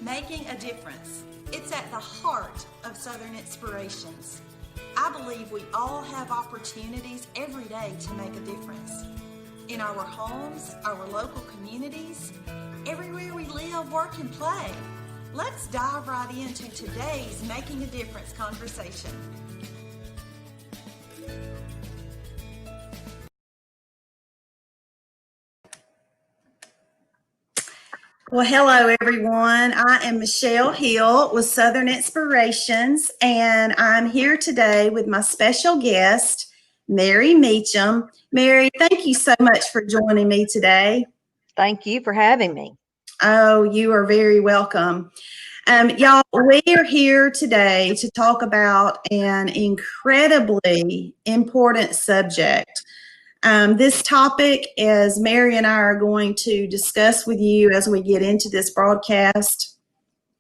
Making a difference. It's at the heart of Southern Inspirations. I believe we all have opportunities every day to make a difference. In our homes, our local communities, everywhere we live, work, and play. Let's dive right into today's Making a Difference conversation. Well, hello, everyone. I am Michelle Hill with Southern Inspirations, and I'm here today with my special guest, Mary Meacham. Mary, thank you so much for joining me today. Thank you for having me. Oh, you are very welcome. Y'all, we are here today to talk about an incredibly important subject. This topic, as Mary and I are going to discuss with you as we get into this broadcast,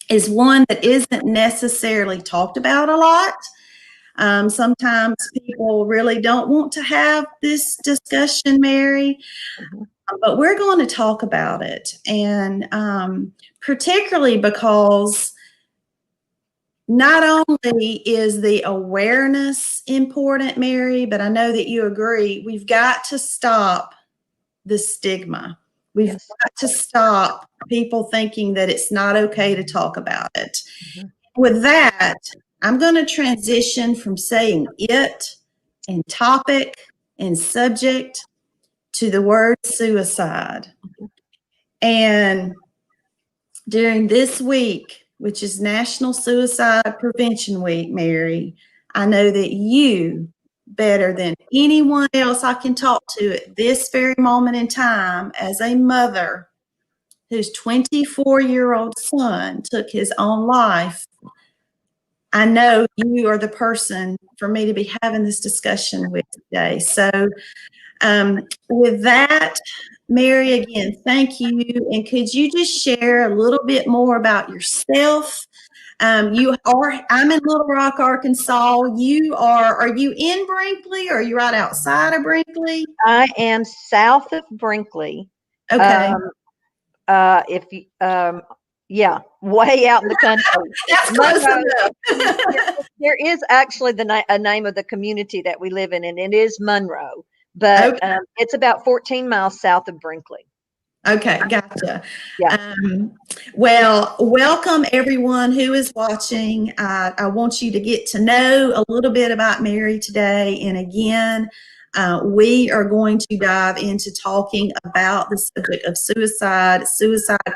is one that isn't necessarily talked about a lot. Sometimes people really don't want to have this discussion, Mary, but we're going to talk about it. And particularly because not only is the awareness important, Mary, but I know that you agree, we've got to stop the stigma. We've got to stop people thinking that it's not okay to talk about it. With that, I'm going to transition from saying it and topic and subject to the word suicide. And during this week, which is National Suicide Prevention Week, Mary, I know that you, better than anyone else I can talk to at this very moment in time, as a mother whose 24-year-old son took his own life, I know you are the person for me to be having this discussion with today. So with that, Mary, again, thank you. And could you just share a little bit more about yourself? I'm in Little Rock, Arkansas. Are you in Brinkley, or are you right outside of Brinkley? I am south of Brinkley. Okay. Way out in the country. That's close enough. There is actually a name of the community that we live in, and it is Monroe. But okay. It's about 14 miles south of Brinkley. Okay, gotcha. Yeah. Well, welcome everyone who is watching. I want you to get to know a little bit about Mary today. And again, we are going to dive into talking about the subject of suicide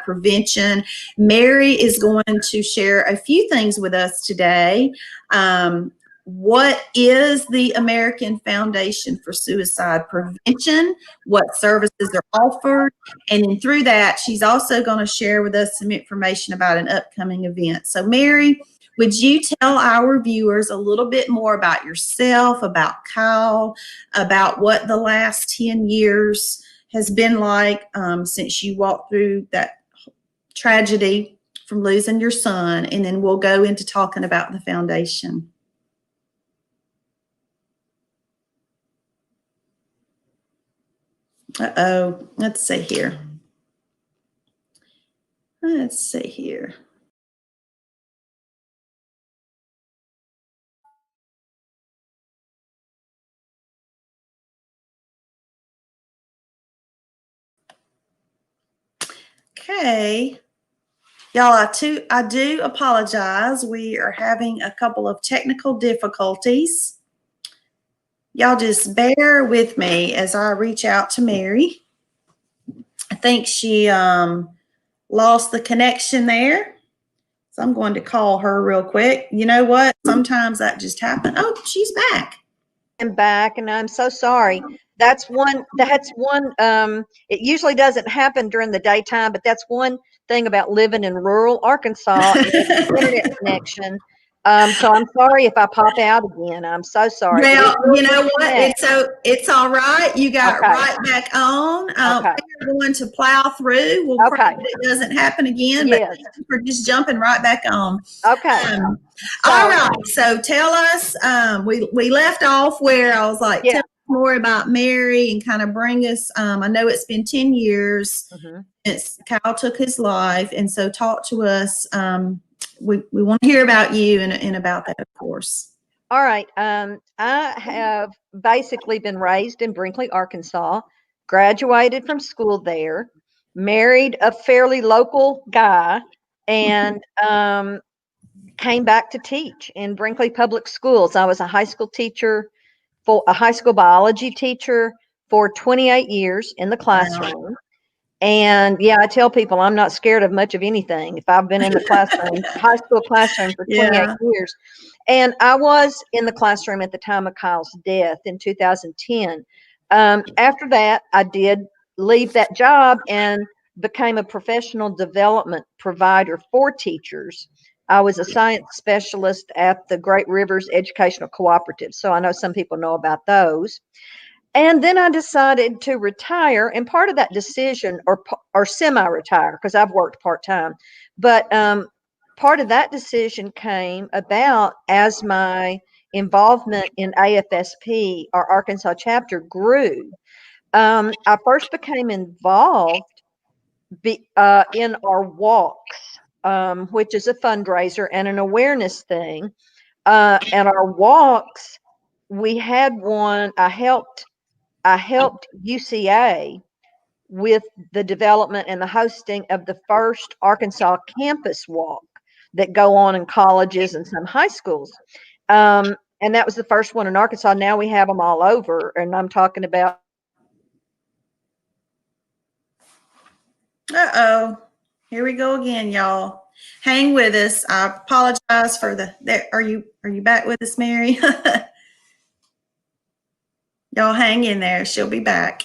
prevention. Mary is going to share a few things with us today. What is the American Foundation for Suicide Prevention? What services are offered? And then through that, she's also going to share with us some information about an upcoming event. So Mary, would you tell our viewers a little bit more about yourself, about Kyle, about what the last 10 years has been like since you walked through that tragedy from losing your son, and then we'll go into talking about the foundation. Let's see here. Okay. Y'all, I do apologize. We are having a couple of technical difficulties. Y'all just bear with me as I reach out to Mary. I think she lost the connection there. So I'm going to call her real quick. You know what? Sometimes that just happens. Oh, she's back. I'm back, and I'm so sorry. That's one, it usually doesn't happen during the daytime, but that's one thing about living in rural Arkansas is the internet connection. So I'm sorry if I pop out again. I'm so sorry. Well, you know what? It's all right. You got right back on. We're going to plow through. We'll pray that it doesn't happen again. Yes. But we're just jumping right back on. Okay. All right. So tell us. We left off where I was like, tell us more about Mary and kind of bring us, I know it's been 10 years since Kyle took his life, and so talk to us. We want to hear about you and about that, of course. All right. I have basically been raised in Brinkley, Arkansas, graduated from school there, married a fairly local guy, and came back to teach in Brinkley Public Schools. I was a high school teacher, for a high school biology teacher for 28 years in the classroom. Wow. And yeah, I tell people I'm not scared of much of anything. If I've been in the classroom, high school classroom for 28 years. And I was in the classroom at the time of Kyle's death in 2010. After that, I did leave that job and became a professional development provider for teachers. I was a science specialist at the Great Rivers Educational Cooperative. So I know some people know about those. And then I decided to retire, and part of that decision, or semi-retire, because I've worked part-time, but part of that decision came about as my involvement in AFSP, our Arkansas chapter, grew. I first became involved in our walks, which is a fundraiser and an awareness thing. And our walks, we had one. I helped UCA with the development and the hosting of the first Arkansas campus walk that go on in colleges and some high schools. And that was the first one in Arkansas. Now we have them all over. And I'm talking about. Uh-oh. Here we go again, y'all. Hang with us. I apologize for are you back with us, Mary? Y'all hang in there. She'll be back.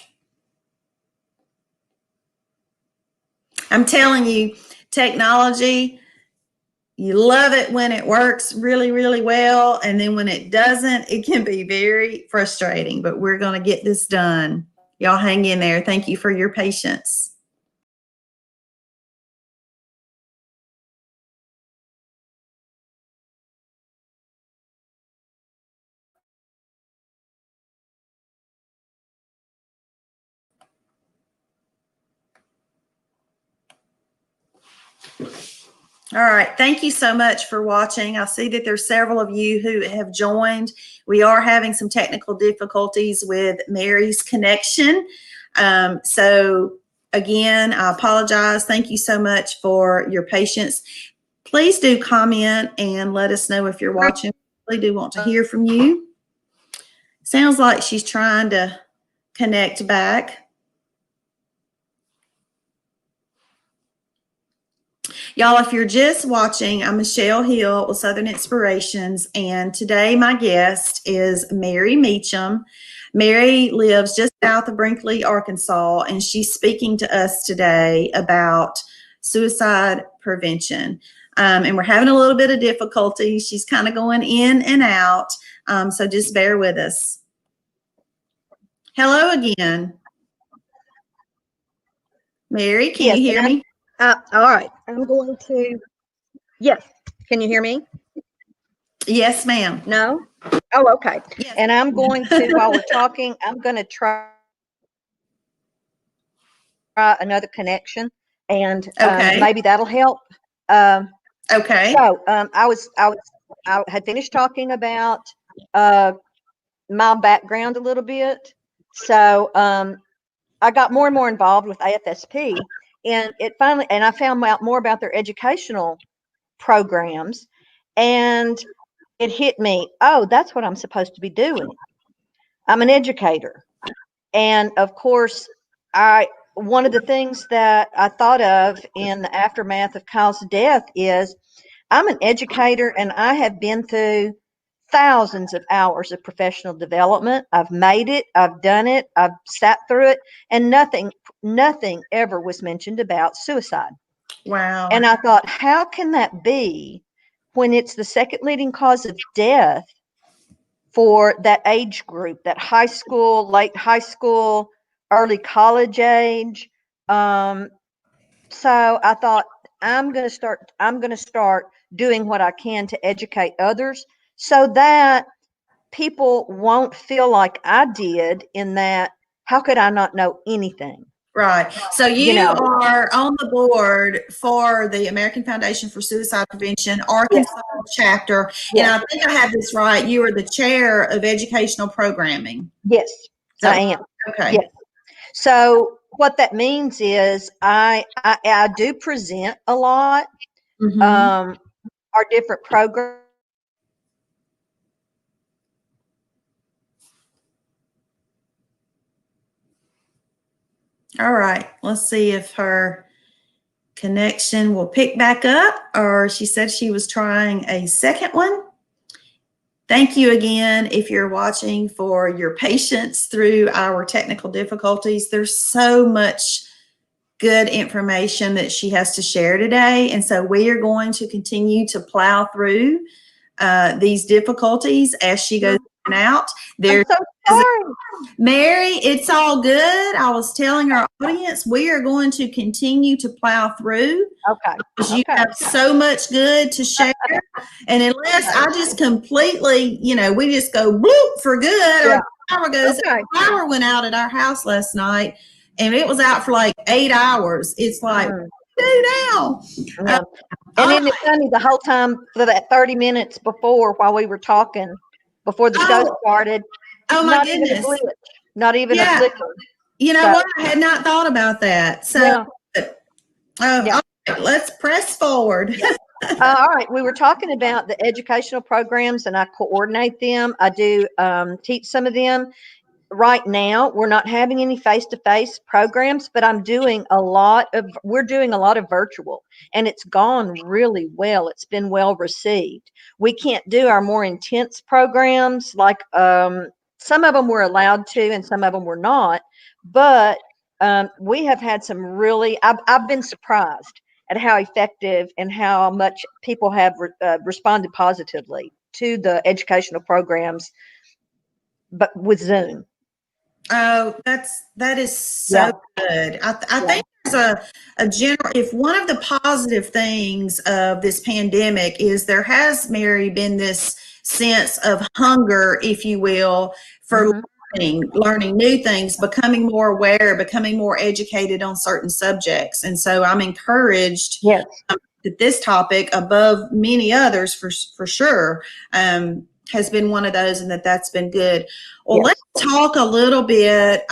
I'm telling you, technology, you love it when it works really, really well. And then when it doesn't, it can be very frustrating. But we're going to get this done. Y'all hang in there. Thank you for your patience. All right. Thank you so much for watching. I see that there's several of you who have joined. We are having some technical difficulties with Mary's connection. So again, I apologize. Thank you so much for your patience. Please do comment and let us know if you're watching. We do want to hear from you. Sounds like she's trying to connect back. Y'all, if you're just watching, I'm Michelle Hill with Southern Inspirations, and today my guest is Mary Meacham. Mary lives just south of Brinkley, Arkansas, and she's speaking to us today about suicide prevention. And we're having a little bit of difficulty. She's kind of going in and out, so just bear with us. Hello again. Mary, can you hear me? All right. I'm going to, yes. Can you hear me? Yes, ma'am. No? Oh, okay. Yes. And I'm going to, while we're talking, I'm going to try another connection, and maybe that'll help. Okay. So I had finished talking about my background a little bit. So I got more and more involved with AFSP, and I found out more about their educational programs, and it hit me, oh, that's what I'm supposed to be doing. I'm an educator. And of course, one of the things that I thought of in the aftermath of Kyle's death is I'm an educator, and I have been through thousands of hours of professional development. I've made it, I've done it, I've sat through it, and nothing ever was mentioned about suicide. Wow. And I thought, how can that be when it's the second leading cause of death for that age group, that high school, late high school, early college age? So I thought, I'm going to start doing what I can to educate others so that people won't feel like I did, in that, how could I not know anything? Right. So you You know. are on the board for the American Foundation for Suicide Prevention, Arkansas Chapter. And Yes. I think I have this right. You are the chair of educational programming. Yes, I am. Okay. Yes. So what that means is I do present a lot. Mhm. Our different programs. All right. Let's see if her connection will pick back up, or she said she was trying a second one. Thank you again, if you're watching, for your patience through our technical difficulties. There's so much good information that she has to share today. And so we are going to continue to plow through these difficulties as she goes in and out. I'm so sorry. Mary, it's all good. I was telling our audience we are going to continue to plow through. Okay. Because you have so much good to share. And unless I just completely, we just go bloop for good, Yeah. or power goes, power went out at our house last night, and it was out for like 8 hours. It's like, do now. Yeah. And then it's funny, the whole time for that 30 minutes before, while we were talking, before the show started, my goodness. Not even a flicker. You know what? I had not thought about that. So, all right, let's press forward. All right. We were talking about the educational programs, and I coordinate them. I do teach some of them. Right now, we're not having any face-to-face programs, but we're doing a lot of virtual, and it's gone really well. It's been well received. We can't do our more intense programs, like some of them we're allowed to, and some of them we're not. But we have had some really, I've been surprised at how effective and how much people have responded positively to the educational programs, but with Zoom. Oh, that is so good. I think there's a general, if one of the positive things of this pandemic is there has, Mary, been this sense of hunger, if you will, for learning new things, becoming more aware, becoming more educated on certain subjects. And so I'm encouraged that this topic, above many others for sure, has been one of those, and that's been good. Well, let's talk a little bit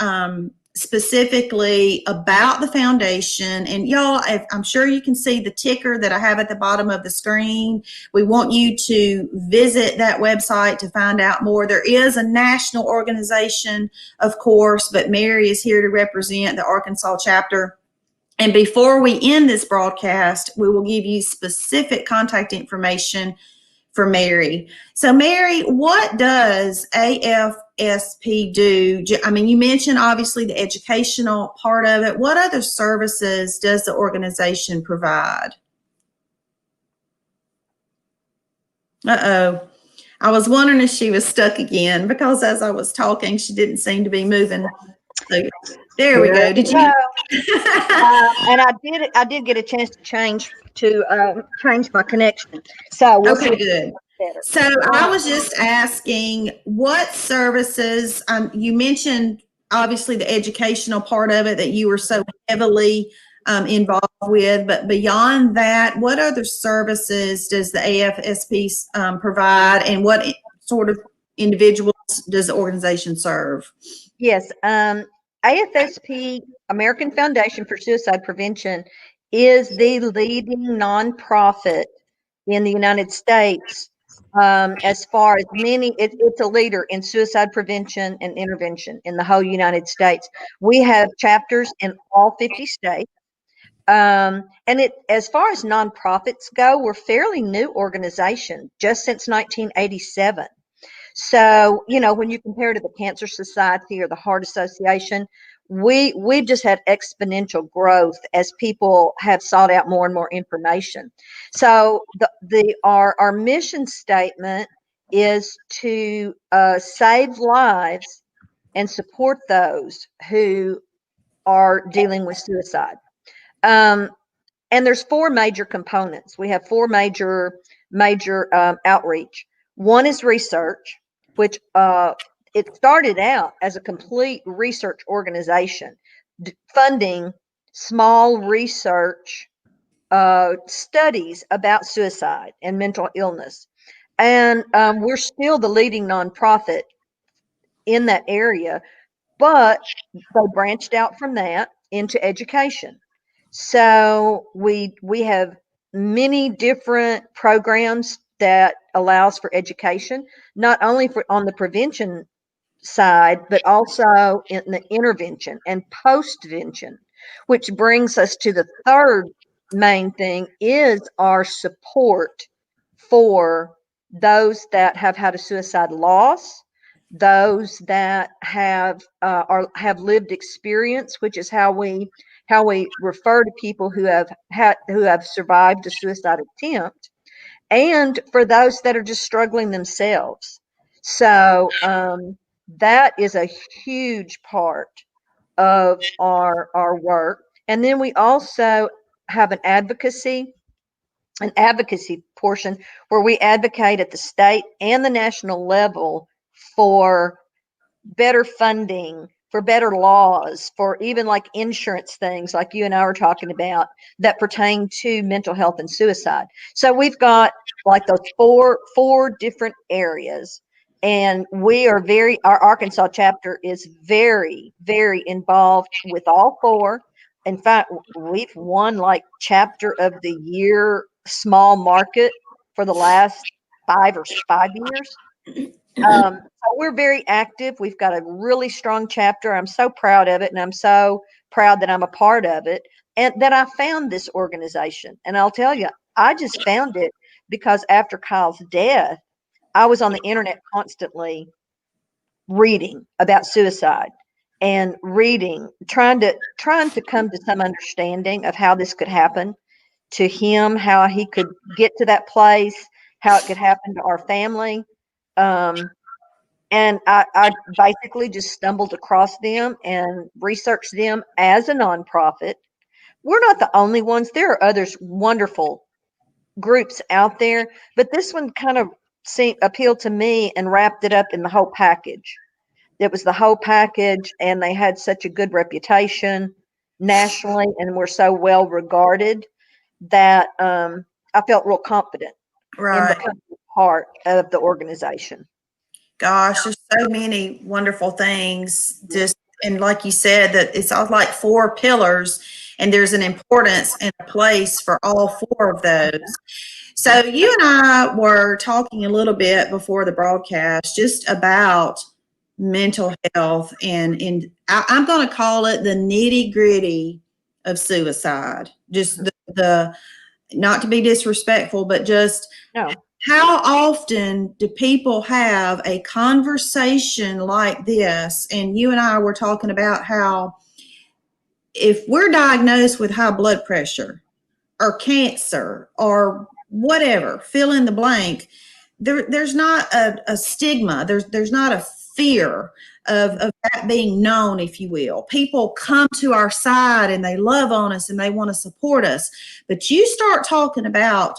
specifically about the foundation. And y'all, I'm sure you can see the ticker that I have at the bottom of the screen. We want you to visit that website to find out more. There is a national organization, of course, but Mary is here to represent the Arkansas chapter. And before we end this broadcast, we will give you specific contact information for Mary. So Mary, what does AFSP do? I mean, you mentioned obviously the educational part of it. What other services does the organization provide? Uh-oh. I was wondering if she was stuck again, because as I was talking, she didn't seem to be moving. So there we go. Did you? And I did get a chance to change my connection. So we'll see. Good. So I was just asking, what services, you mentioned obviously the educational part of it that you were so heavily involved with, but beyond that, what other services does the AFSP provide, and what sort of individuals does the organization serve? Yes, AFSP, American Foundation for Suicide Prevention, is the leading nonprofit in the United States. As far as it's a leader in suicide prevention and intervention in the whole United States. We have chapters in all 50 states. And as far as nonprofits go, we're a fairly new organization, just since 1987. So, when you compare to the Cancer Society or the Heart Association, we've just had exponential growth as people have sought out more and more information. So our mission statement is to save lives and support those who are dealing with suicide. And there's 4 major components. We have 4 major outreach. One is research. which it started out as a complete research organization, funding small research studies about suicide and mental illness. And we're still the leading nonprofit in that area, but they branched out from that into education. So we have many different programs that allows for education, not only for on the prevention side, but also in the intervention and postvention, which brings us to the third main thing is our support for those that have had a suicide loss, those that have lived experience, which is how we refer to people who have survived a suicide attempt, and for those that are just struggling themselves. So that is a huge part of our work. And then we also have an advocacy portion where we advocate at the state and the national level for better funding, for better laws, for even like insurance things like you and I were talking about that pertain to mental health and suicide. So we've got like those four different areas, and our Arkansas chapter is very, very involved with all four. In fact, we've won like chapter of the year small market for the last 5 years. So we're very active. We've got a really strong chapter. I'm so proud of it, and I'm so proud that I'm a part of it and that I found this organization. And I'll tell you, I just found it because after Kyle's death, I was on the internet constantly reading about suicide and trying to come to some understanding of how this could happen to him, how he could get to that place, how it could happen to our family. And I basically just stumbled across them and researched them as a nonprofit. We're not the only ones. There are others wonderful groups out there, but this one kind of appealed to me and wrapped it up in the whole package. It was the whole package, and they had such a good reputation nationally and were so well regarded that I felt real confident in Right. becoming part of the organization. Gosh, there's so many wonderful things. Just and like you said, that it's all like four pillars, and there's an importance and a place for all four of those. So you and I were talking a little bit before the broadcast just about mental health, and I'm going to call it the nitty gritty of suicide. Just the not to be disrespectful, but just No. how often do people have a conversation like this? And you and I were talking about how if we're diagnosed with high blood pressure or cancer or whatever, fill in the blank, there's not a stigma. There's not a fear of that being known, if you will. People come to our side and they love on us and they want to support us. But you start talking about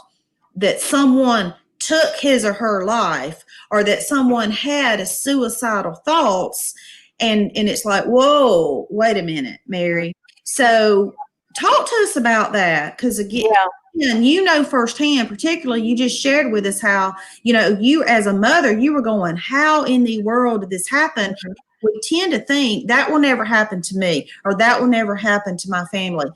that someone took his or her life, or that someone had a suicidal thoughts, and it's like, whoa, wait a minute, Mary. So talk to us about that, because again, you know firsthand, particularly you just shared with us how, you as a mother, you were going, how in the world did this happen? Mm-hmm. We tend to think that will never happen to me, or that will never happen to my family.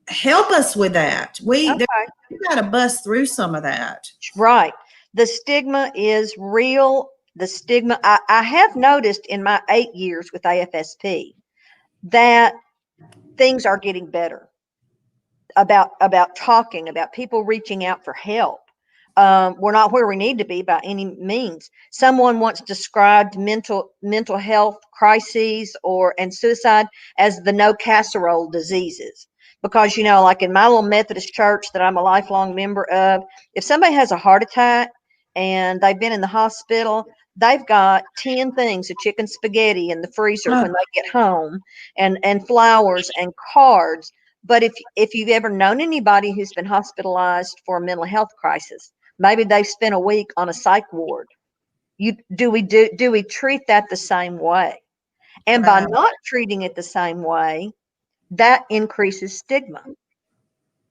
Help us with that. We got to bust through some of that. Right. The stigma is real. The stigma, I have noticed in my 8 years with AFSP that things are getting better about talking, about people reaching out for help. We're not where we need to be by any means. Someone once described mental health crises and suicide as the no casserole diseases. Because, like in my little Methodist church that I'm a lifelong member of, if somebody has a heart attack and they've been in the hospital, they've got 10 things of chicken spaghetti in the freezer when they get home, and flowers and cards. But if you've ever known anybody who's been hospitalized for a mental health crisis, maybe they've spent a week on a psych ward. do we treat that the same way? And by Right. not treating it the same way, that increases stigma.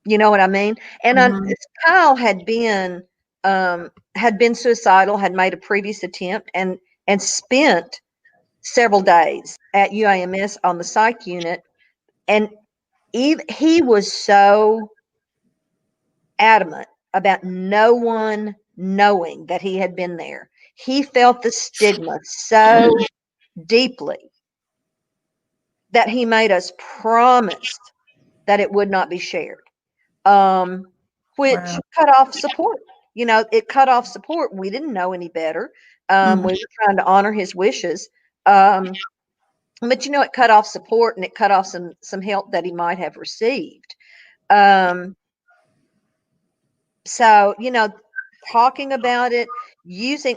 You know what I mean? And Mhm. Kyle had been suicidal, had made a previous attempt, and spent several days at UAMS on the psych unit. And he was so adamant about no one knowing that he had been there. He felt the stigma so deeply that he made us promise that it would not be shared, which Wow. cut off support. It cut off support. We didn't know any better. Mhm. We were trying to honor his wishes. But it cut off support, and it cut off some help that he might have received. So, talking about it,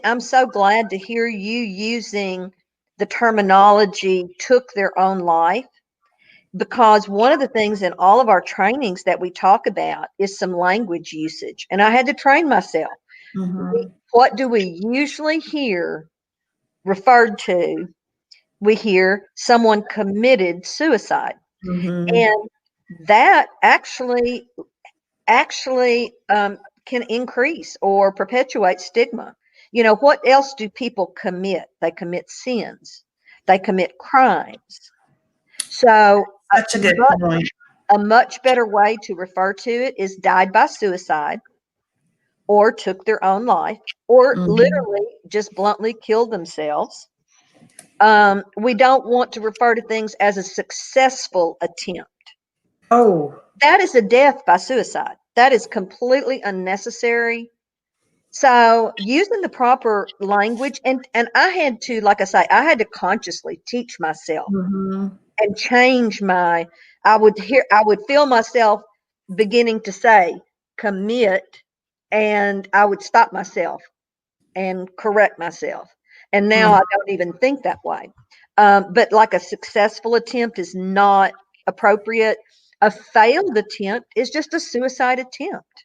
I'm so glad to hear you using the terminology "took their own life," because one of the things in all of our trainings that we talk about is some language usage. And I had to train myself. Mhm. What do we usually hear referred to? We hear someone committed suicide. Mhm. And that actually can increase or perpetuate stigma. What else do people commit? They commit sins, they commit crimes. So Such a good point. a much better way to refer to it is died by suicide, or took their own life, or Mhm. literally just bluntly killed themselves. We don't want to refer to things as a successful attempt. Oh. That is a death by suicide. That is completely unnecessary. So using the proper language, and I had to, like I say, I had to consciously teach myself Mhm. and change I would feel myself beginning to say commit, and I would stop myself and correct myself. And now Mhm. I don't even think that way. But like a successful attempt is not appropriate. A failed attempt is just a suicide attempt.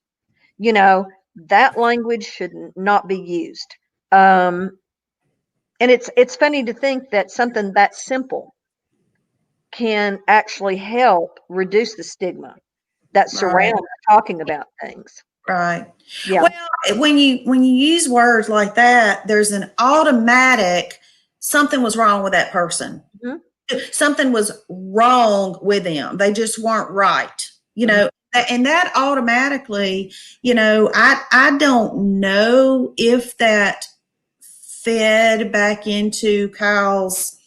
You know, that language should not be used. And it's funny to think that something that simple can actually help reduce the stigma that Right. surrounds talking about things. Right. Yeah. Well, when you use words like that, there's an automatic something was wrong with that person. Mhm. Something was wrong with them. They just weren't right. Mhm. And that automatically, I don't know if that fed back into Kyle's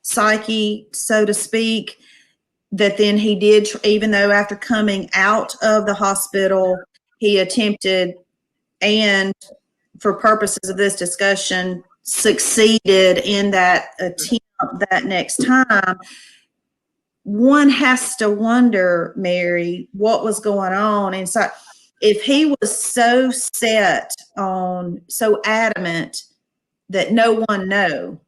psyche, so to speak, that then he did, even though after coming out of the hospital, he attempted and for purposes of this discussion, succeeded in that attempt that next time. One has to wonder, Mary, what was going on inside. If he was so set on, so adamant that no one know,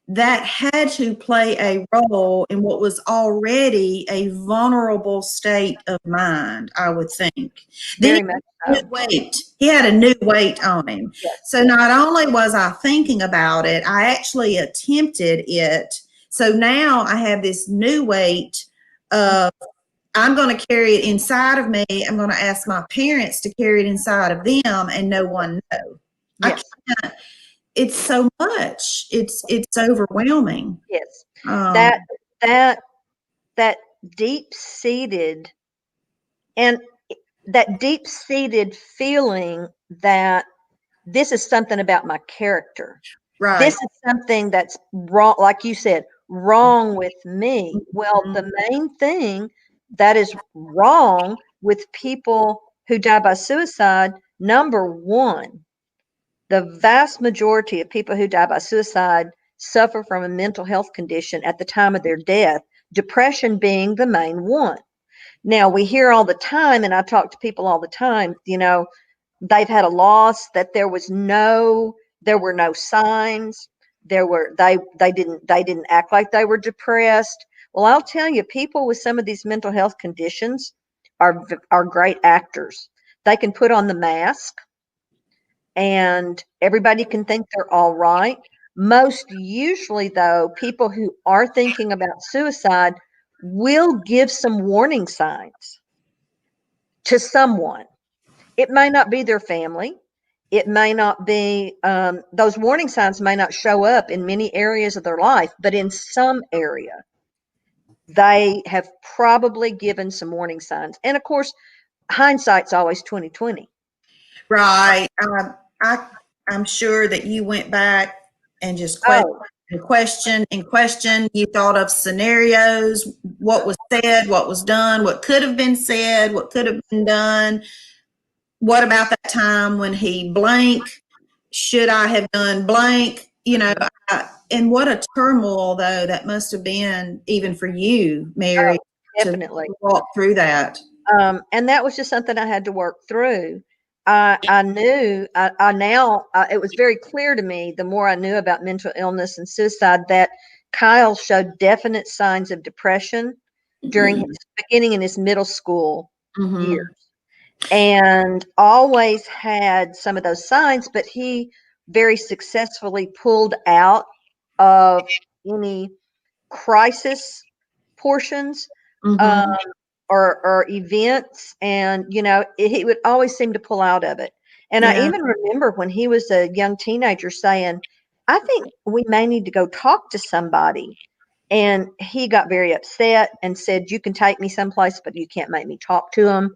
that had to play a role in what was already a vulnerable state of mind, I would think. Then Very much new so. weight. He had a new weight on him. Yes. So not only was I thinking about it, I actually attempted it. So now I have this new weight of I'm going to carry it inside of me. I'm going to ask my parents to carry it inside of them and no one know. I Yes. can't. It's so much. It's overwhelming. Yes. Um, That that that deep seated and that deep seated feeling that this is something about my character. This right. is something that's wrong, like you said, wrong with me. Well, the main thing that is wrong with people who die by suicide, number one, the vast majority of people who die by suicide suffer from a mental health condition at the time of their death, depression being the main one. Now, we hear all the time, and I talk to people all the time, they've had a loss, that there were no signs, they didn't act like they were depressed. Well, I'll tell you, people with some of these mental health conditions are great actors. They can put on the mask and everybody can think they're all right. Most usually, though, people who are thinking about suicide will give some warning signs to someone. It may not be their family. It may not be, those warning signs may not show up in many areas of their life, but in some area, they have probably given some warning signs. And of course, hindsight's always 2020. Right. I'm sure that you went back and just Oh, questioned. You thought of scenarios, what was said, what was done, what could have been said, what could have been done. What about that time when he blank? Should I have done blank? And what a turmoil, though, that must have been even for you, Mary, to definitely. walk through that. And that was just something I had to work through. I knew, I now, it was very clear to me, the more I knew about mental illness and suicide, that Kyle showed definite signs of depression during his beginning in his middle school years, and always had some of those signs, but he very successfully pulled out of any crisis portions. Um, or events, and he would always seem to pull out of it. And I Yeah. even remember when he was a young teenager saying, I think we may need to go talk to somebody. And he got very upset and said, you can take me someplace, but you can't make me talk to him.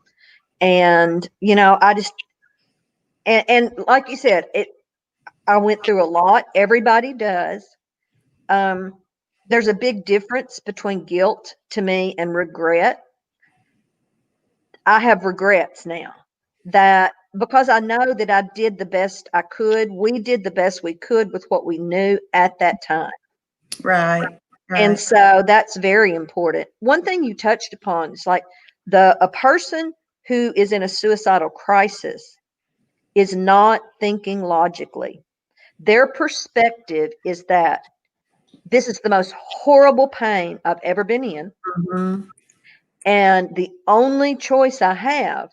And I just, and like you said, I went through a lot. Everybody does. There's a big difference between guilt to me and regret. I have regrets now, that because I know that I did the best I could. We did the best we could with what we knew at that time. Right. And Right. so that's very important. One thing you touched upon is like a person who is in a suicidal crisis is not thinking logically. Their perspective is that this is the most horrible pain I've ever been in. Mhm. And the only choice I have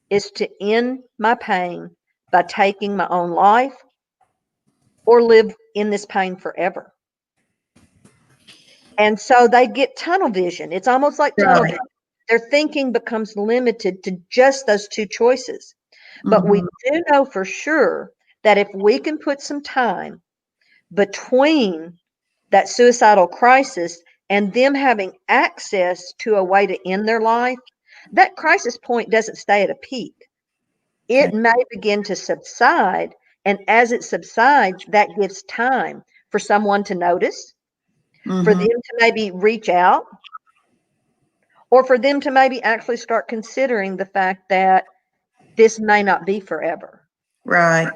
is to end my pain by taking my own life or live in this pain forever. And so they get tunnel vision. It's almost like tunnel Right. vision. Their thinking becomes limited to just those two choices. But we do know for sure that if we can put some time between that suicidal crisis and them having access to a way to end their life, that crisis point doesn't stay at a peak. Okay. It may begin to subside. And as it subsides, that gives time for someone to notice, for them to maybe reach out, or for them to maybe actually start considering the fact that this may not be forever. Right.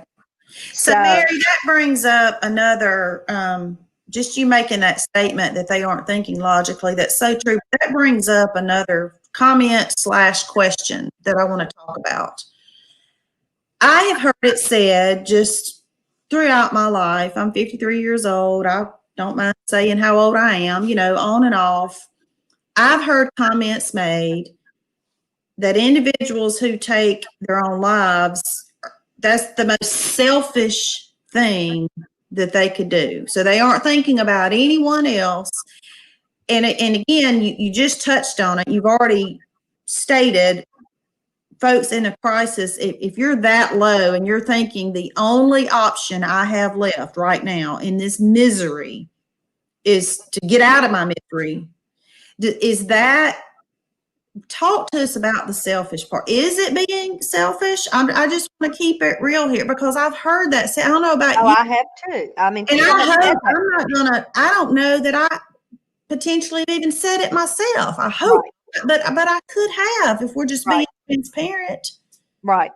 So, So, Mary, that brings up another, just you making that statement that they aren't thinking logically. That's so true. That brings up another comment/question that I want to talk about. I have heard it said just throughout my life. I'm 53 years old. I don't mind saying how old I am, on and off. I've heard comments made that individuals who take their own lives, that's the most selfish thing that they could do. So they aren't thinking about anyone else. And again, you just touched on it. You've already stated, folks in a crisis, if you're that low and you're thinking the only option I have left right now in this misery is to get out of my misery, is that, talk to us about the selfish part. Is it being selfish? I just want to keep it real here because I've heard that say, I don't know about you. I have too. I mean, And people have said that. I'm not gonna, I don't know that I potentially even said it myself. I hope, Right. but I could have if we're just being transparent. Right.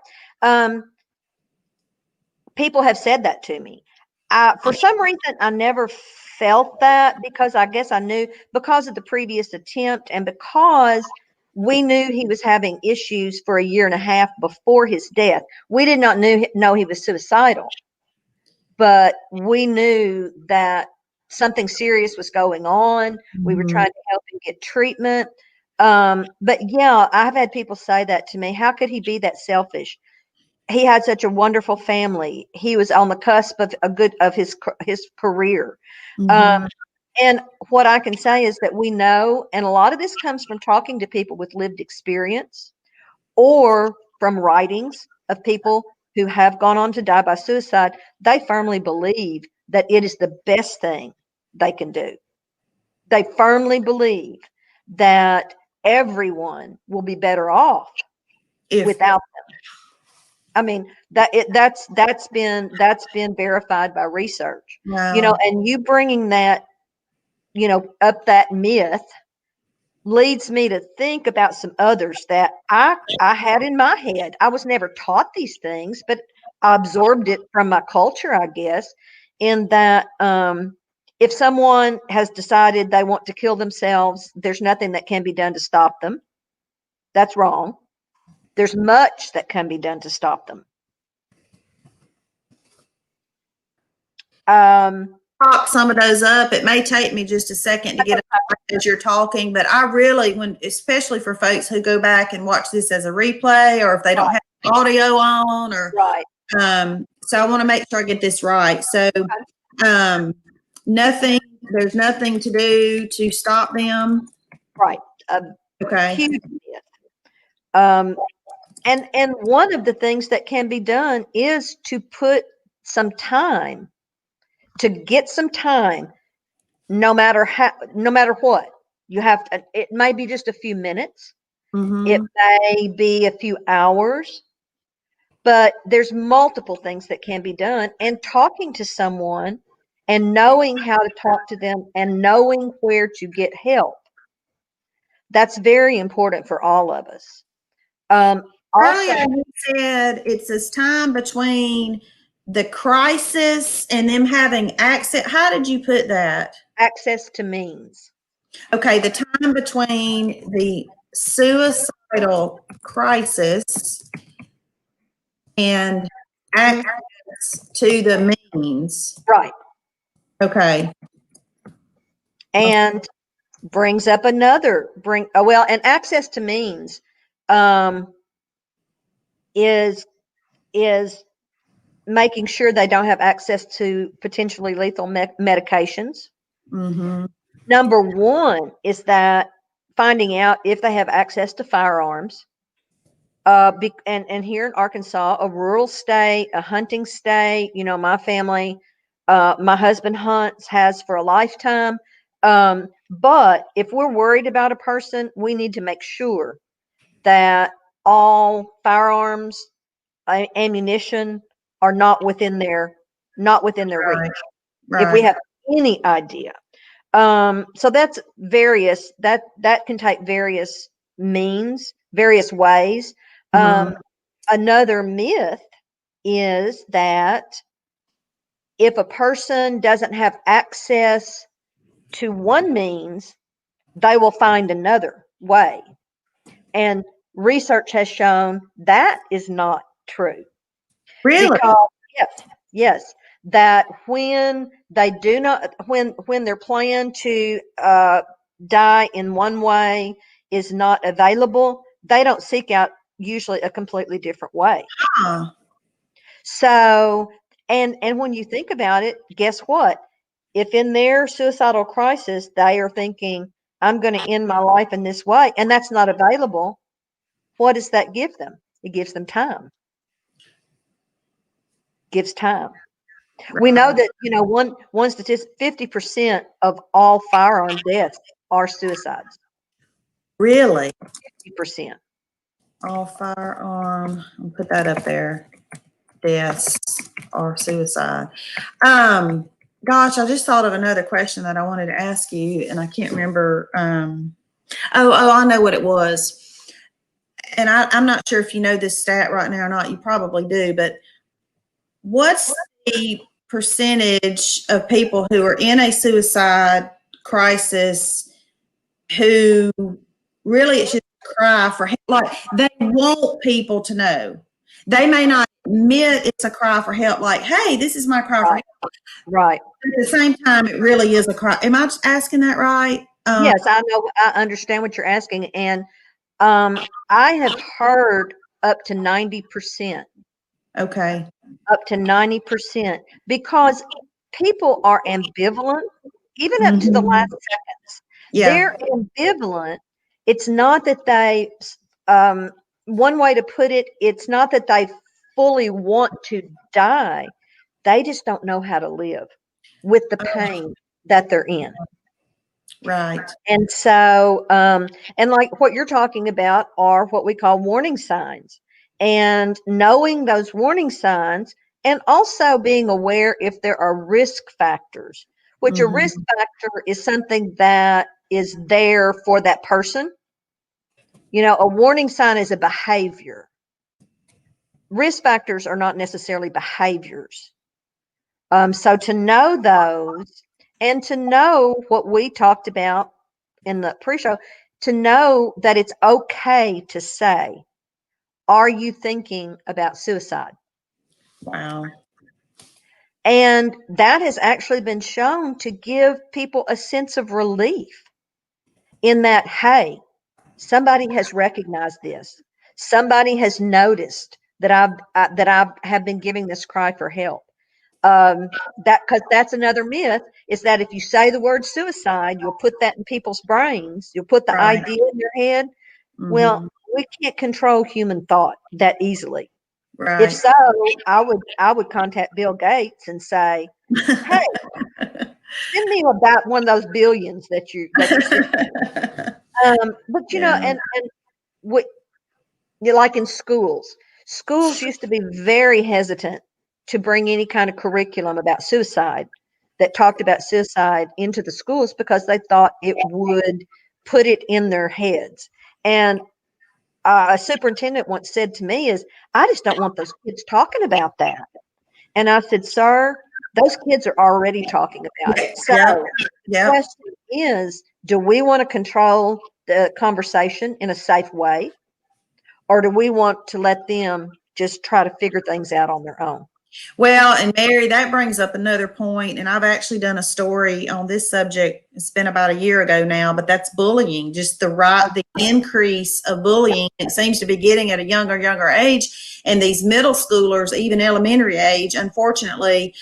People have said that to me. For some reason, I never felt that because I guess I knew because of the previous attempt and because we knew he was having issues for a year and a half before his death. We did not know he was suicidal, but we knew that something serious was going on. We were trying to help him get treatment. But yeah, I've had people say that to me. How could he be that selfish? he had such a wonderful family. He was on the cusp of his career. Mhm. And what I can say is that we know, and a lot of this comes from talking to people with lived experience or from writings of people who have gone on to die by suicide. They firmly believe that it is the best thing they can do. They firmly believe that everyone will be better off If without them. I mean, that's been verified by research. wow. And you bringing that, up that myth leads me to think about some others that I had in my head. I was never taught these things, but I absorbed it from my culture, I guess, in that if someone has decided they want to kill themselves, there's nothing that can be done to stop them. That's wrong. There's much that can be done to stop them. Prop some of those up. It may take me just a second to get it as you're talking, but I really, especially for folks who go back and watch this as a replay, or if they don't have audio on, or Right. so I want to make sure I get this right. So, there's nothing to do to stop them. Right. Okay. Huge myth. And one of the things that can be done is to put some time, to get some time, no matter what. You have to, it may be just a few minutes. It may be a few hours, but there's multiple things that can be done. And talking to someone and knowing how to talk to them and knowing where to get help, that's very important for all of us. Earlier you said it's this time between the crisis and them having access. How did you put that? Access to means. Okay, the time between the suicidal crisis and access to the means. Right. Okay. And brings up another and access to means is making sure they don't have access to potentially lethal medications. Number one is that finding out if they have access to firearms. And here in Arkansas, a rural state, a hunting state, my family, my husband hunts, has for a lifetime. But if we're worried about a person, we need to make sure that all firearms, ammunition are not within their reach. Right. If we have any idea. So that's various, that can take various means, various ways. Another myth is that if a person doesn't have access to one means, they will find another way. And research has shown that is not true. Really? Because, yes, that when they do not, when their plan to die in one way is not available, they don't seek out usually a completely different way. So, and when you think about it, guess what? If in their suicidal crisis, they are thinking, I'm going to end my life in this way, and that's not available, what does that give them? It gives them time. Gives time. We know that, one statistic, 50% of all firearm deaths are suicides. Really? 50%. All firearm, I'll put that up there. Deaths or suicide. Gosh, I just thought of another question that I wanted to ask you, and I can't remember. I know what it was. And I'm not sure if you know this stat right now or not. You probably do, but what's the percentage of people who are in a suicide crisis who really it's just a cry for help? Like, they want people to know. They may not admit it's a cry for help, like, hey, this is my cry for help. Right. At the same time, it really is a cry. Am I asking that right? Yes, I know. I understand what you're asking. And I have heard up to 90% Okay. up to 90%, because people are ambivalent, even up to the Mhm. last seconds. Yeah. They're ambivalent. It's not that they, one way to put it, it's not that they fully want to die. They just don't know how to live with the pain that they're in. Right. And so, and like what you're talking about are what we call warning signs. And knowing those warning signs, and also being aware if there are risk factors, which a risk Mhm. factor is something that is there for that person. You know, a warning sign is a behavior. Risk factors are not necessarily behaviors. So to know those, and to know what we talked about in the pre-show, to know that it's okay to say, are you thinking about suicide? Wow. And that has actually been shown to give people a sense of relief in that, hey, somebody has recognized this. Somebody has noticed that I have been giving this cry for help. That, because that's another myth, is that if you say the word suicide, you'll put that in people's brains. You'll put the Right. idea in their head. Well, Mhm. we can't control human thought that easily. If Right. so, I would contact Bill Gates and say, "Hey, send me about one of those billions that you're sending." But you know, Yeah. and what, you like in schools. Schools used to be very hesitant to bring any kind of curriculum about suicide, that talked about suicide, into the schools, because they thought it would put it in their heads. And a superintendent once said to me is, I just don't want those kids talking about that. And I said, sir, those kids are already talking about it. So Yep. the Yep. question is, do we want to control the conversation in a safe way? Or do we want to let them just try to figure things out on their own? Well, and Mary, that brings up another point, and I've actually done a story on this subject. It's been about a year ago now, but that's bullying. Just the increase of bullying. It seems to be getting at a younger age, and these middle schoolers, even elementary age, unfortunately,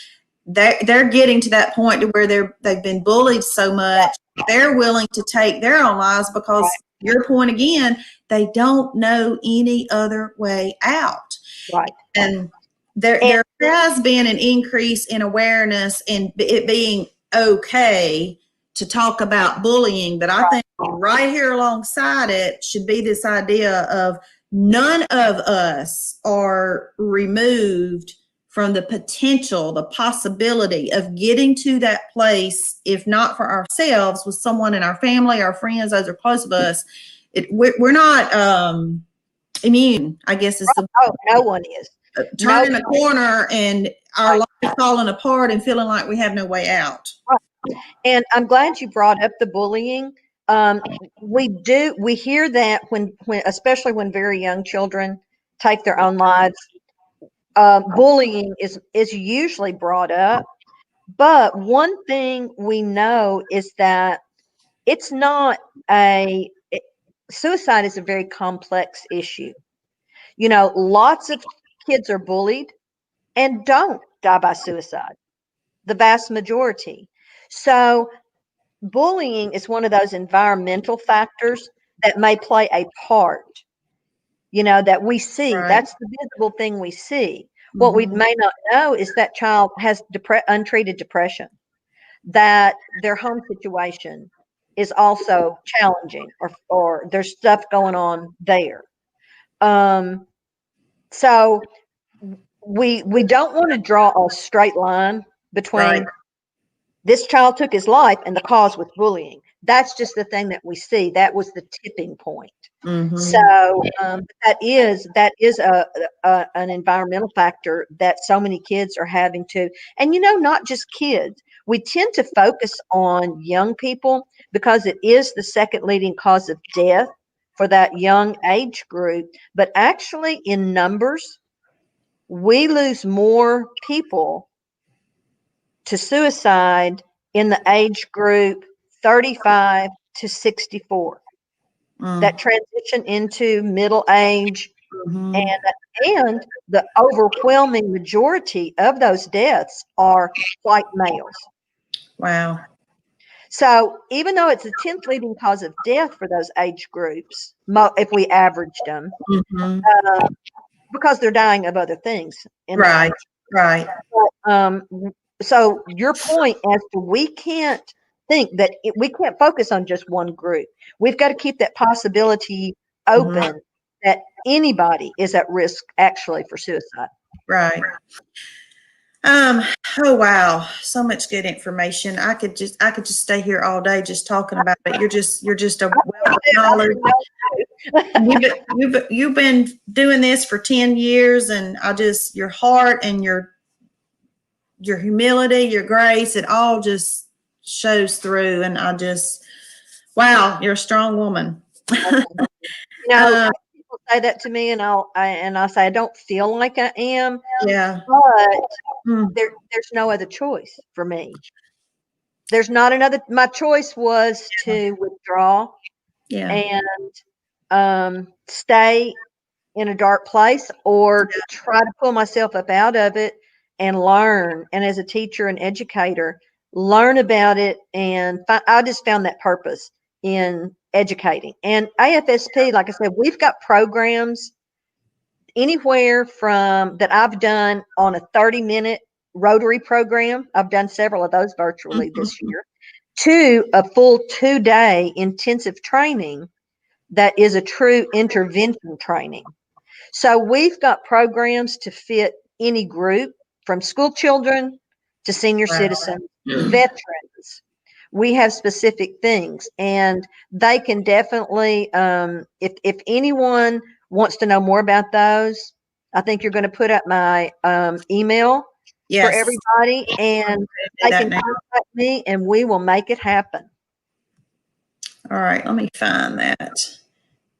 they're getting to that point to where they've been bullied so much they're willing to take their own lives because your point again, they don't know any other way out. Right. And And there has been an increase in awareness and it being okay to talk about bullying, but I think right here alongside it should be this idea of none of us are removed from the potential, the possibility of getting to that place, if not for ourselves, with someone in our family, our friends, those are close to us. We're not immune, I guess is the oh, no one is. No. turning a corner and our Right. life falling apart and feeling like we have no way out. And I'm glad you brought up the bullying. We hear that when especially when very young children take their own lives, bullying is usually brought up. But one thing we know is that it's not suicide is a very complex issue. You know, lots of kids are bullied and don't die by suicide, the vast majority. So bullying is one of those environmental factors that may play a part, you know, that we see. Right. That's the visible thing we see. What we Mm-hmm. may not know is that child has untreated depression, that their home situation is also challenging, or there's stuff going on there. Um, so we don't want to draw a straight line Right. between this child took his life and the cause was bullying. That's just the thing that we see. That was the tipping point. Mm-hmm. So that is an environmental factor that so many kids are having to, and you know, not just kids. We tend to focus on young people because it is the second leading cause of death for that young age group. But actually, in numbers, we lose more people to suicide in the age group 35 to 64. Mm. That transition into middle age Mhm. And the overwhelming majority of those deaths are white males. Wow. So even though it's the 10th leading cause of death for those age groups, if we averaged them, Mhm. because they're dying of other things in that Right. age. Right. So your point as to we can't think that we can't focus on just one group. We've got to keep that possibility open that anybody is at risk actually for suicide. Right. Oh wow, so much good information. I could just stay here all day just talking about it. You're just a wealth of knowledge. You've been doing this for 10 years, and your heart and your humility, your grace, it all just shows through. And wow, you're a strong woman. People say that to me, and I say I don't feel like I am. Yeah. But there's no other choice for me. There's not another. My choice was to withdraw and stay in a dark place, or try to pull myself up out of it and learn. And as a teacher and educator, learn about it. And I just found that purpose in educating. And AFSP, like I said, we've got programs anywhere from that I've done on a 30-minute Rotary program. I've done several of those virtually this year, to a full 2-day intensive training that is a true intervention training. So we've got programs to fit any group, from school children to senior citizens, veterans. We have specific things, and they can definitely, if anyone wants to know more about those, I think you're going to put up my email for everybody, and they can contact me, and we will make it happen. All right, let me find that.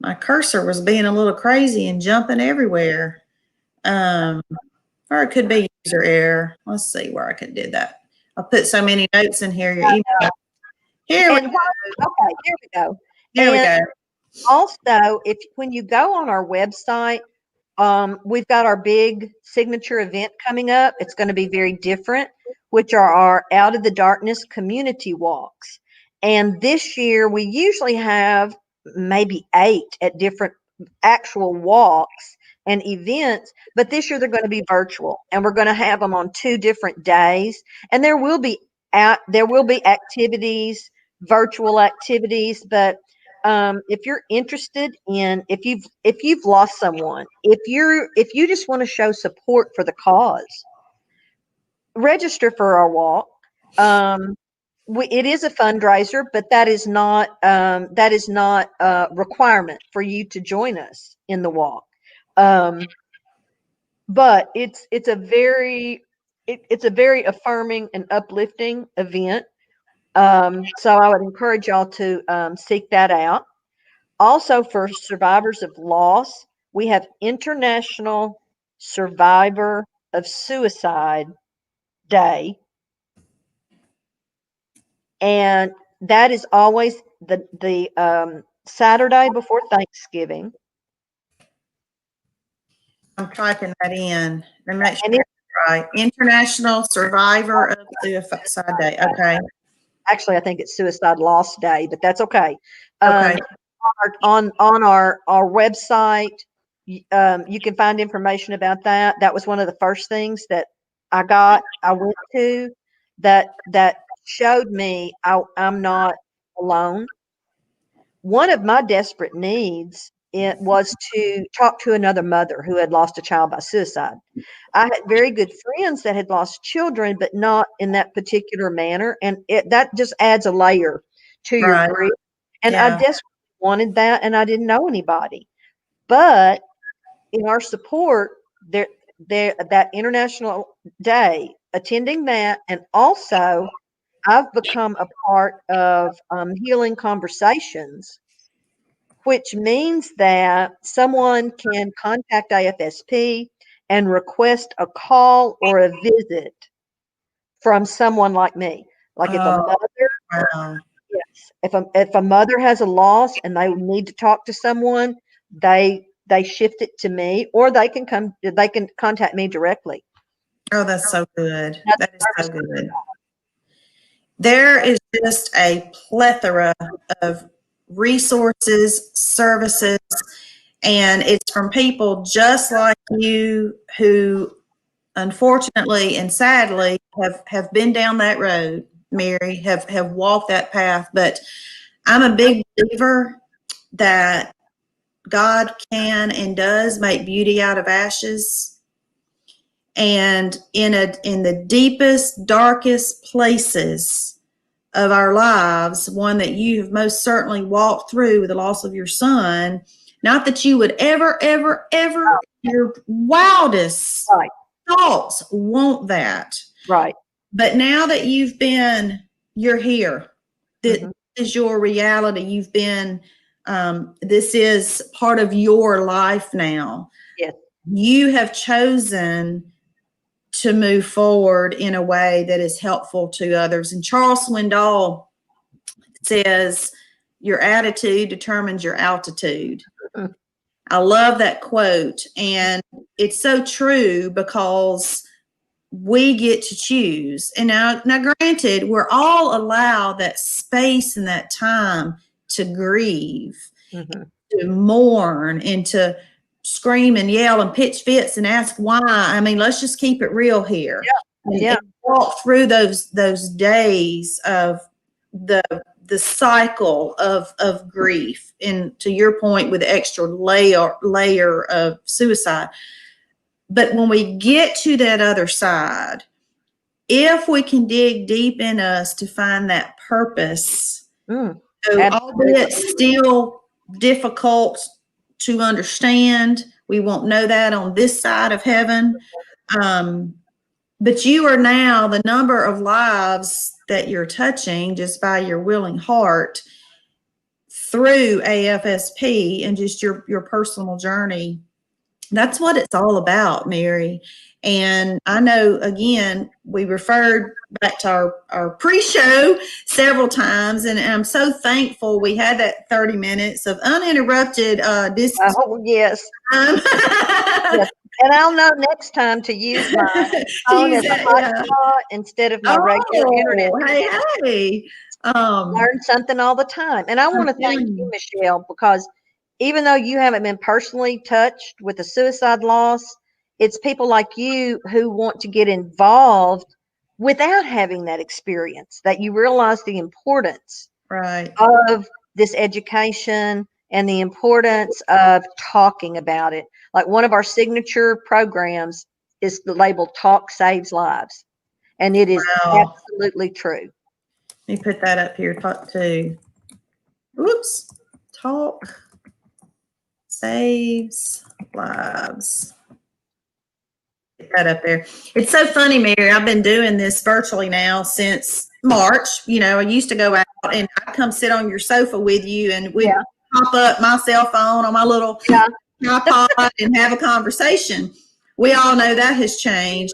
My cursor was being a little crazy and jumping everywhere. Or it could be user error. Let's see where I could do that. I'll put so many notes in here. Your email. Here we go. Okay, here we go. There we go. Also, when you go on our website, we've got our big signature event coming up. It's going to be very different, which are our Out of the Darkness community walks. And this year, we usually have maybe 8 at different actual walks and events, but this year they're going to be virtual, and we're going to have them on 2 different days. And there will be activities, virtual activities, but if you're interested in, if you've lost someone, if you just want to show support for the cause, register for our walk. It is a fundraiser, but that is not a requirement for you to join us in the walk. But it's a very affirming and uplifting event. So I would encourage y'all to seek that out. Also, for survivors of loss, we have International Survivor of Suicide Day. And that is always the Saturday before Thanksgiving. I'm typing that in. Make sure it's right. International Survivor of Suicide Day. Okay. Actually, I think it's Suicide Loss Day, but that's okay. Okay. On our website, you can find information about that. That was one of the first things that I went to that showed me I'm not alone. One of my desperate needs was to talk to another mother who had lost a child by suicide. I had very good friends that had lost children, but not in that particular manner. And that just adds a layer to your grief. And I desperately wanted that, and I didn't know anybody. But in our support, that International Day, attending that, and also I've become a part of Healing Conversations, which means that someone can contact AFSP and request a call or a visit from someone like me. Like if a mother, if a mother has a loss and they need to talk to someone, they they shift it to me, or they can contact me directly. Oh, that's so good. That's That is so good. There is just a plethora of resources, services, and it's from people just like you who unfortunately and sadly have been down that road, Mary, have walked that path. But I'm a big believer that God can and does make beauty out of ashes. And in the deepest, darkest places of our lives, one that you have most certainly walked through with the loss of your son, not that you would ever, your wildest right. thoughts want that. Right. But now that you're here. That is your reality. You've been, this is part of your life now. Yes. You have chosen to move forward in a way that is helpful to others. And Charles Swindoll says, your attitude determines your altitude. I love that quote. And it's so true because we get to choose. And now granted, we're all allowed that space and that time to grieve, to mourn, and to scream and yell and pitch fits and ask why. I mean, let's just keep it real here. Yeah. And walk through those days of the cycle of grief, and to your point, with the extra layer of suicide. But when we get to that other side, if we can dig deep in us to find that purpose, albeit still difficult to understand, we won't know that on this side of heaven. But you are now, the number of lives that you're touching just by your willing heart through AFSP and just your personal journey. That's what it's all about, Mary. And I know, again, we referred back to our pre-show several times, and I'm so thankful we had that 30 minutes of uninterrupted discussion. Oh, yes. Yes. And I'll know next time to use my phone as a hotspot instead of my regular internet. Hey. Learn something all the time. And I want to thank you, Michelle, because even though you haven't been personally touched with the suicide loss, it's people like you who want to get involved without having that experience, that you realize the importance of this education and the importance of talking about it. Like one of our signature programs is the label Talk Saves Lives. And it is absolutely true. Let me put that up here. Talk Saves Lives. Get that up there. It's so funny, Mary. I've been doing this virtually now since March. You know, I used to go out and I'd come sit on your sofa with you, and we'd pop up my cell phone on my little tripod and have a conversation. We all know that has changed.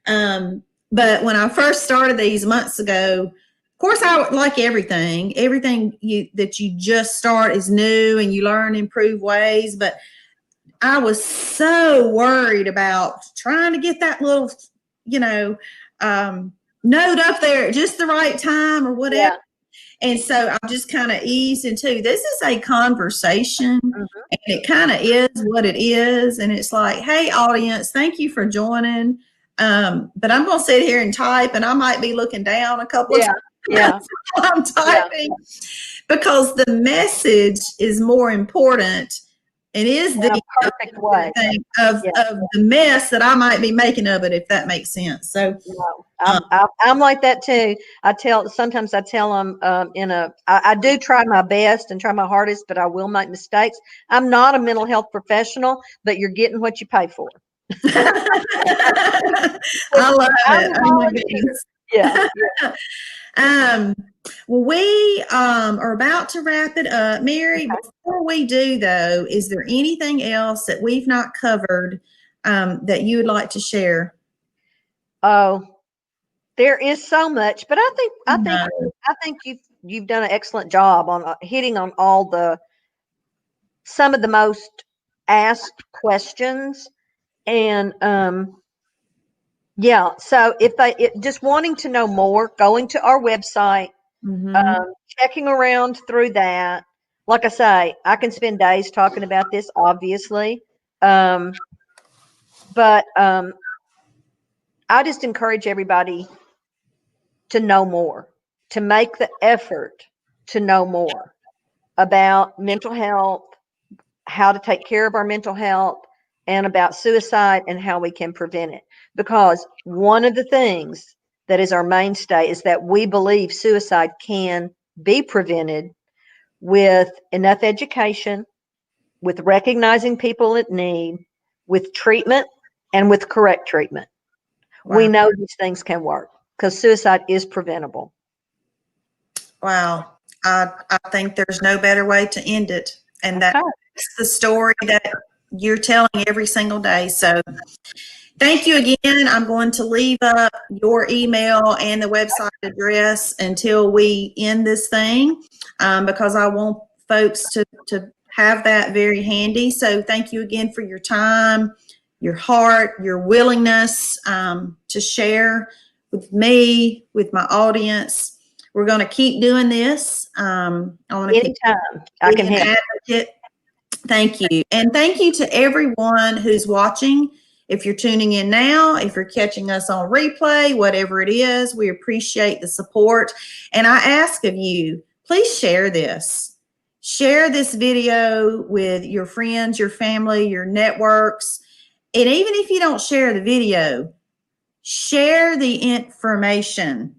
But when I first started these months ago, of course, I like everything that you just start is new and you learn improved ways. But I was so worried about trying to get that little, note up there at just the right time or whatever. Yeah. And so I just kind of eased into, this is a conversation, and it kind of is what it is. And it's like, hey, audience, thank you for joining. But I'm going to sit here and type, and I might be looking down a couple of times while I'm typing, because the message is more important. It is the perfect way of the mess that I might be making of it, if that makes sense. So I'm like that too. Sometimes I tell them I do try my best and try my hardest, but I will make mistakes. I'm not a mental health professional, but you're getting what you pay for. I love it. Oh my goodness. Well, we are about to wrap it up. Mary, before we do, though, is there anything else that we've not covered that you would like to share? Oh, there is so much, but I think you've done an excellent job on hitting on some of the most asked questions. And yeah, so if just wanting to know more, going to our website, checking around through that. Like I say, I can spend days talking about this, obviously. But I just encourage everybody to know more, to make the effort to know more about mental health, how to take care of our mental health, and about suicide and how we can prevent it. Because one of the things that is our mainstay is that we believe suicide can be prevented with enough education, with recognizing people in need, with treatment, and with correct treatment. Wow. We know these things can work because suicide is preventable. Wow. I think there's no better way to end it. And that's the story that you're telling every single day. So thank you again. I'm going to leave up your email and the website address until we end this thing, because I want folks to have that very handy. So thank you again for your time, your heart, your willingness to share with me, with my audience. We're going to keep doing this. I want to keep I can help. Advocate. Thank you. And thank you to everyone who's watching. If you're tuning in now, if you're catching us on replay, whatever it is, we appreciate the support. And I ask of you, please share this. Share this video with your friends, your family, your networks. And even if you don't share the video, share the information.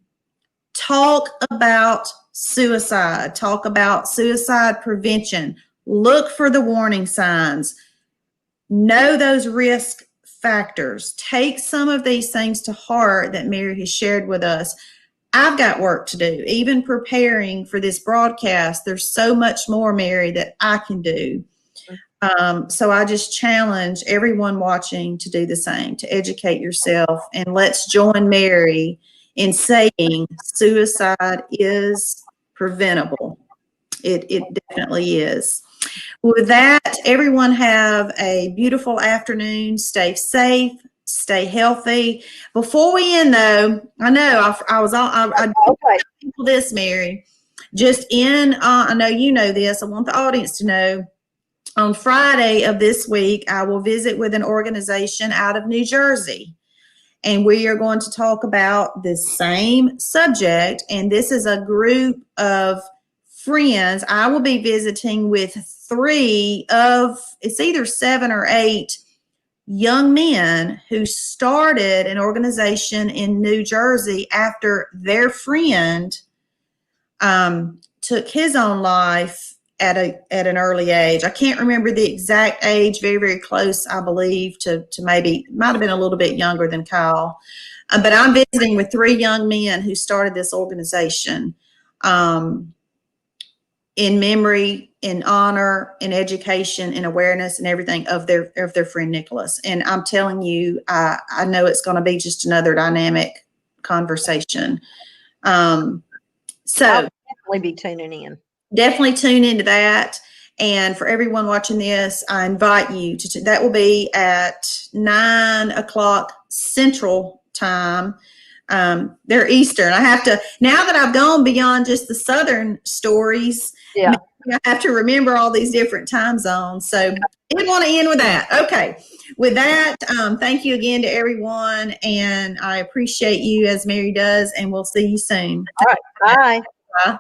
Talk about suicide. Talk about suicide prevention. Look for the warning signs. Know those risk factors. Take some of these things to heart that Mary has shared with us. I've got work to do. Even preparing for this broadcast, there's so much more, Mary, that I can do. So I just challenge everyone watching to do the same, to educate yourself. And let's join Mary in saying suicide is preventable. It definitely is. With that, everyone have a beautiful afternoon. Stay safe, stay healthy. Before we end, though, I know I people this, Mary. Just in, I know you know this. I want the audience to know. On Friday of this week, I will visit with an organization out of New Jersey. And we are going to talk about the same subject. And this is a group of friends. I will be visiting with 3 of, it's either 7 or 8 young men who started an organization in New Jersey after their friend took his own life at an early age. I can't remember the exact age, very, very close, I believe, to maybe, might have been a little bit younger than Kyle. But I'm visiting with 3 young men who started this organization in memory, in honor, in education, in awareness, and everything of their friend Nicholas. And I'm telling you, I know it's going to be just another dynamic conversation. So I'll definitely be tuning in. Definitely tune into that. And for everyone watching this, I invite you to, that will be at 9 o'clock Central Time. They're Eastern. I have to, now that I've gone beyond just the Southern stories, I have to remember all these different time zones. So I want to end with that. Okay. With that, thank you again to everyone. And I appreciate you as Mary does. And we'll see you soon. All right. Bye. Bye.